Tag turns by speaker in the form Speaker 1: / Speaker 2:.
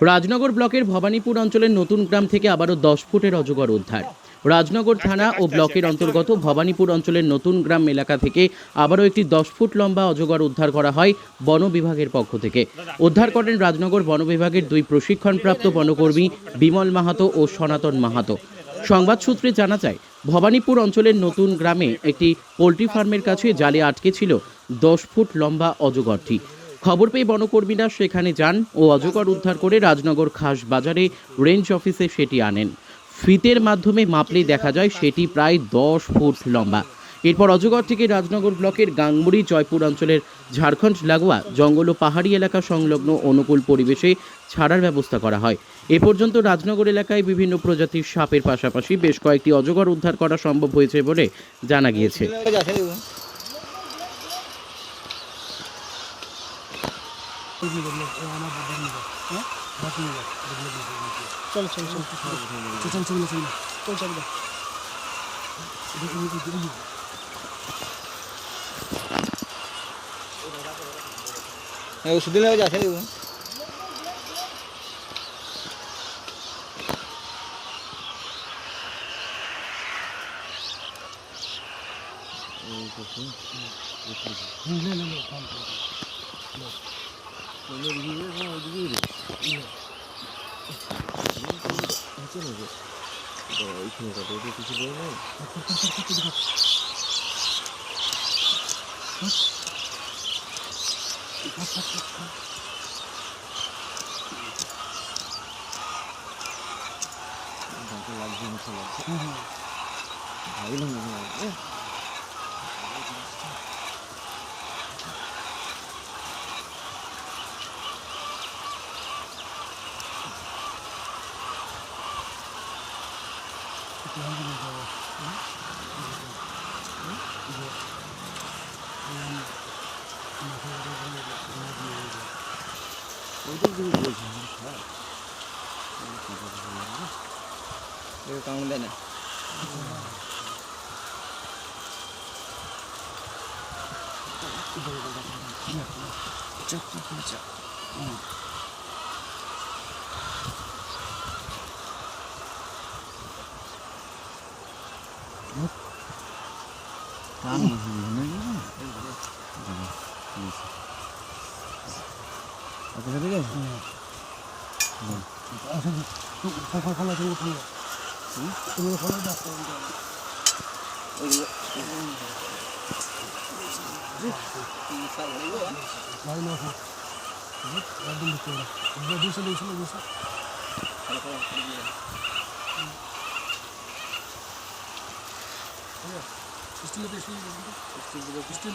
Speaker 1: রাজনগর ব্লকের ভবানীপুর অঞ্চলের নতুন গ্রাম থেকে আবারও 10 ফুটের অজগর উদ্ধার। রাজনগর থানা ও ব্লকের অন্তর্গত ভবানীপুর অঞ্চলের নতুন গ্রাম এলাকা থেকে আবারও একটি 10 ফুট লম্বা অজগর উদ্ধার করা হয় বন বিভাগের পক্ষ থেকে। উদ্ধার করেন রাজনগর বন বিভাগের 2 প্রশিক্ষণপ্রাপ্ত বনকর্মী বিমল মাহাতো ও সনাতন মাহাতো। সংবাদ সূত্রে জানা যায়, ভবানীপুর অঞ্চলের নতুন গ্রামে একটি পোল্ট্রি ফার্মের কাছে জালে আটকে ছিল 10 ফুট লম্বা অজগরটি। খবর পেয়ে বনকর্মীরা সেখানে যান ও অজগর উদ্ধার করে রাজনগর খাস বাজারে রেঞ্জ অফিসে সেটি আনেন। ফিতের মাধ্যমে মাপলেই দেখা যায় সেটি প্রায় 10 ফুট লম্বা। এরপর অজগরটিকে রাজনগর ব্লকের গাংমুড়ি জয়পুর অঞ্চলের ঝাড়খণ্ড লাগোয়া জঙ্গল ও পাহাড়ি এলাকা সংলগ্ন অনুকূল পরিবেশে ছাড়ার ব্যবস্থা করা হয়। এ পর্যন্ত রাজনগর এলাকায় বিভিন্ন প্রজাতির সাপের পাশাপাশি বেশ কয়েকটি অজগর উদ্ধার করা সম্ভব হয়েছে বলে জানা গিয়েছে।
Speaker 2: চল চল চল চল চল চল চল ওষুধ দিলে যাচ্ছে কামড় দেয় না। Still